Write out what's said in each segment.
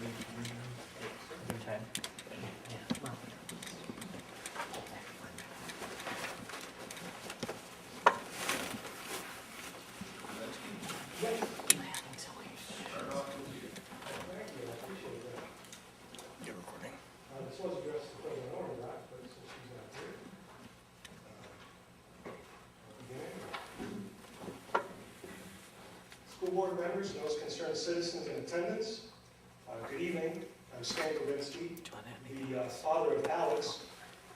You're recording. This was addressed to President Orndorff, but since she's not here, School board members and those concerned citizens in attendance, good evening. I'm Stan Kowinski, the father of Alex,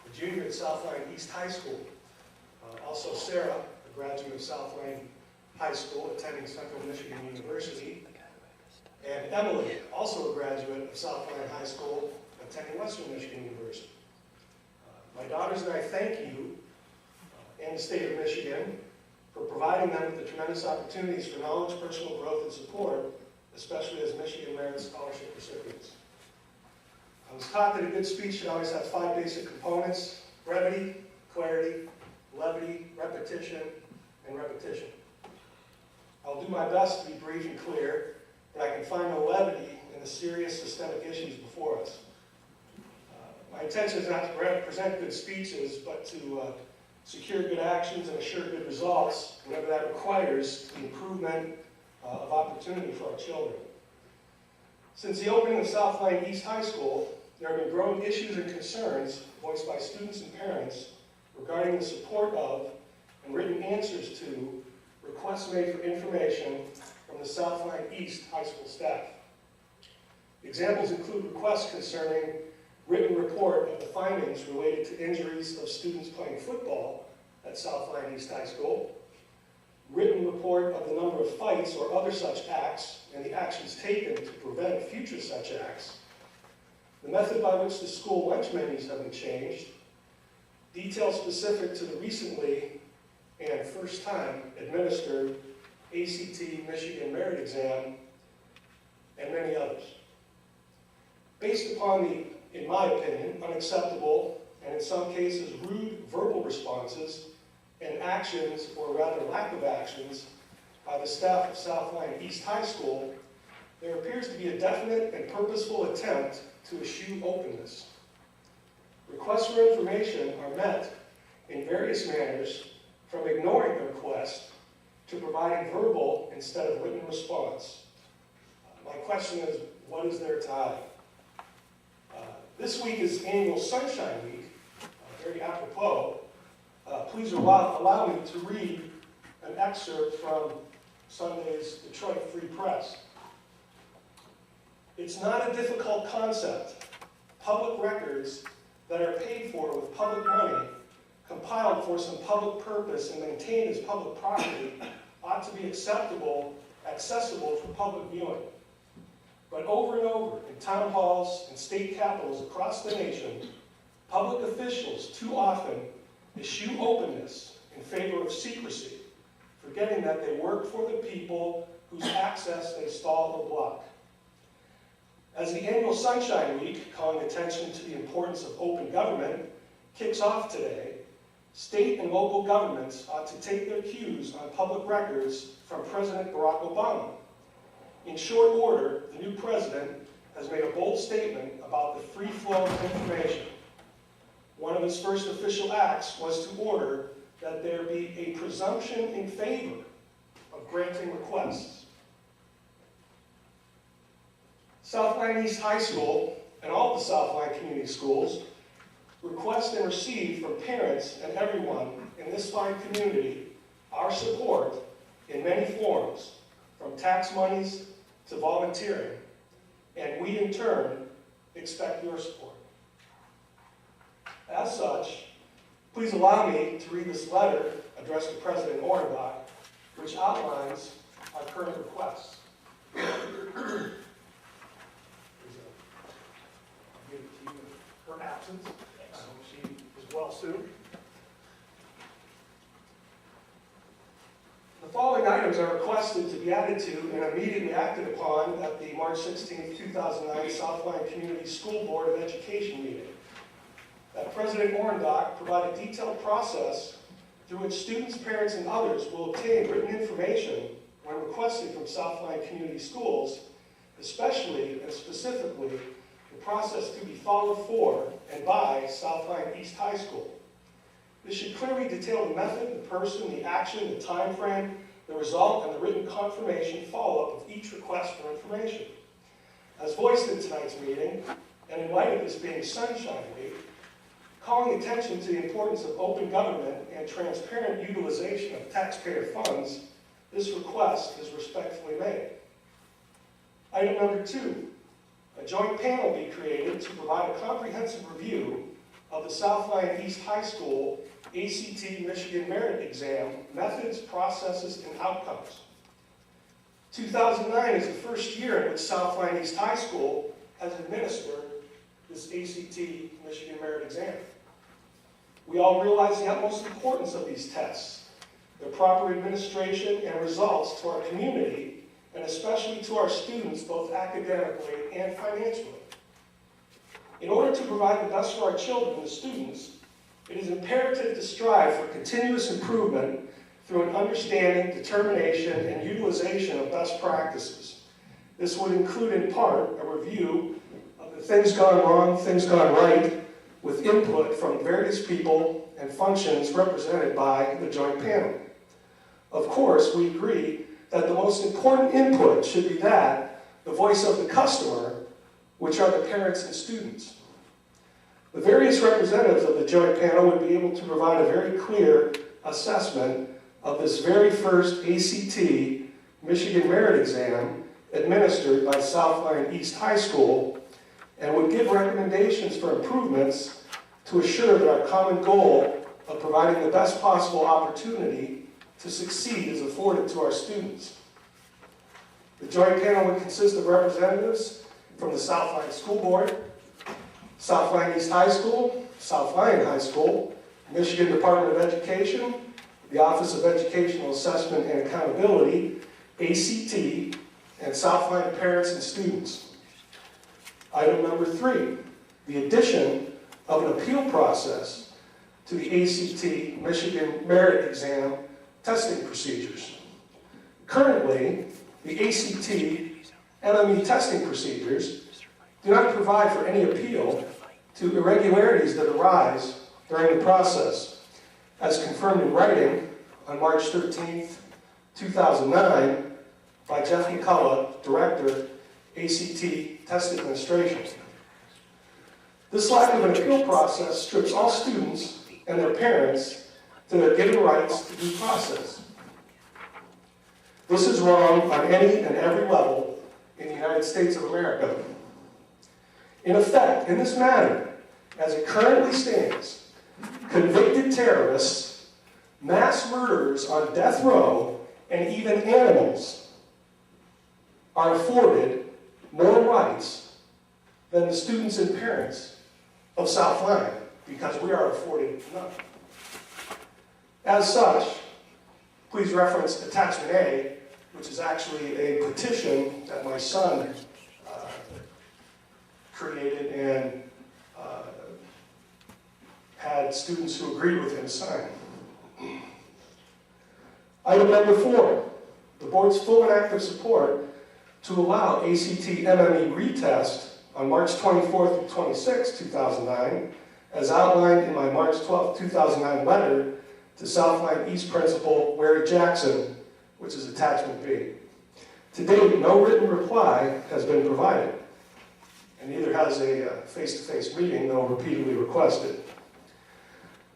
a junior at South Lyon East High School. Also Sarah, a graduate of South Lyon High School, attending Central Michigan University. And Emily, also a graduate of South Lyon High School, attending Western Michigan University. My daughters and I thank you and the state of Michigan for providing them with the tremendous opportunities for knowledge, personal growth, and support, especially as Michigan Merit Scholarship recipients. I was taught that a good speech should always have 5 basic components: brevity, clarity, levity, repetition, and repetition. I'll do my best to be brief and clear, but I can find no levity in the serious systemic issues before us. My intention is not to present good speeches, but to secure good actions and assure good results, whatever that requires, the improvement of opportunity for our children. Since the opening of South Lyon East High School, there have been growing issues and concerns voiced by students and parents regarding the support of and written answers to requests made for information from the South Lyon East High School staff. Examples include requests concerning written report of the findings related to injuries of students playing football at South Lyon East High School, written report of the number of fights or other such acts and the actions taken to prevent future such acts, the method by which the school lunch menus have been changed, details specific to the recently and first time administered ACT Michigan Merit Exam, and many others. Based upon the, in my opinion, unacceptable and in some cases rude verbal responses and actions, or rather lack of actions, by the staff of South Lyon East High School, there appears to be a definite and purposeful attempt to eschew openness. Requests for information are met in various manners, from ignoring the request to providing verbal instead of written response. My question is, what is there to hide? This week is annual Sunshine Week, very apropos. Please allow me to read an excerpt from Sunday's Detroit Free Press. It's not a difficult concept. Public records that are paid for with public money, compiled for some public purpose and maintained as public property, ought to be accessible for public viewing. But over and over, in town halls and state capitals across the nation, public officials too often eschew openness in favor of secrecy, forgetting that they work for the people whose access they stall or block. As the annual Sunshine Week, calling attention to the importance of open government, kicks off today, state and local governments ought to take their cues on public records from President Barack Obama. In short order, the new president has made a bold statement about the free flow of information. One of his first official acts was to order that there be a presumption in favor of granting requests. South Lyon East High School and all of the South Lyon community schools request and receive from parents and everyone in this fine community our support in many forms, from tax monies to volunteering, and we in turn expect your support. As such, please allow me to read this letter addressed to President Orndorff, which outlines our current requests. I'll give it to you in her absence. I hope she is well soon. The following items are requested to be added to and immediately acted upon at the March 16, 2009 South Lyon Community School Board of Education meeting. That President Orndorff provide a detailed process through which students, parents, and others will obtain written information when requested from South Lyon Community Schools especially and specifically the process to be followed for and by South Lyon East High School. This should clearly detail the method, the person, the action, the time frame, the result, and the written confirmation follow-up of each request for information. As voiced in tonight's meeting, and in light of this being Sunshine Week, calling attention to the importance of open government and transparent utilization of taxpayer funds, this request is respectfully made. Item number 2, a joint panel be created to provide a comprehensive review of the South Lyon East High School ACT Michigan Merit Exam methods, processes, and outcomes. 2009 is the first year in which South Lyon East High School has administered this ACT Michigan Merit Exam. We all realize the utmost importance of these tests, their proper administration and results to our community, and especially to our students, both academically and financially. In order to provide the best for our children, the students, it is imperative to strive for continuous improvement through an understanding, determination, and utilization of best practices. This would include, in part, a review of the things gone wrong, things gone right, with input from various people and functions represented by the joint panel. Of course, we agree that the most important input should be that, the voice of the customer, which are the parents and students. The various representatives of the joint panel would be able to provide a very clear assessment of this very first ACT Michigan Merit Exam administered by South Lyon East High School, and would give recommendations for improvements to assure that our common goal of providing the best possible opportunity to succeed is afforded to our students. The joint panel would consist of representatives from the South Lyon School Board, South Lyon East High School, South Lyon High School, Michigan Department of Education, the Office of Educational Assessment and Accountability, ACT, and South Lyon parents and students. Item number 3, the addition of an appeal process to the ACT Michigan Merit Exam testing procedures. Currently, the ACT MME testing procedures do not provide for any appeal to irregularities that arise during the process, as confirmed in writing on March 13th, 2009 by Jeff McCullough, Director, ACT Test Administration. This lack of an appeal process strips all students and their parents to their given rights to due process. This is wrong on any and every level in the United States of America. In effect, in this matter, as it currently stands, convicted terrorists, mass murderers on death row, and even animals are afforded more rights than the students and parents of South Lyon, because we are afforded none. As such, please reference Attachment A, which is actually a petition that my son created and had students who agreed with him sign. Item number 4, the board's full and active support to allow ACT MME retest on March 24th to 26th, 2009, as outlined in my March 12th, 2009 letter to South Lyon East Principal Wary Jackson, which is Attachment B. To date, no written reply has been provided, and neither has a face-to-face meeting, though repeatedly requested.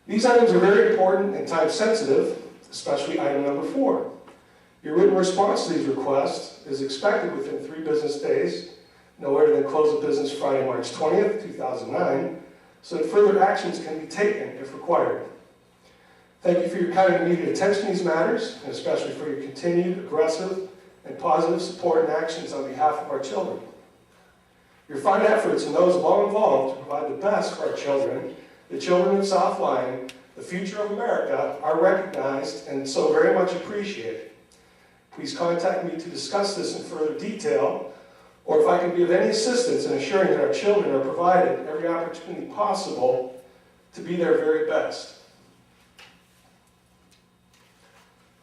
These items are very important and time-sensitive, especially item number 4. Your written response to these requests is expected within 3 business days, no later than close of business Friday, March 20th, 2009, so that further actions can be taken if required. Thank you for your kind and immediate attention to these matters, and especially for your continued aggressive and positive support and actions on behalf of our children. Your fine efforts and those of all involved to provide the best for our children, the children of South Lyon, the future of America, are recognized and so very much appreciated. Please contact me to discuss this in further detail, or if I can be of any assistance in assuring that our children are provided every opportunity possible to be their very best.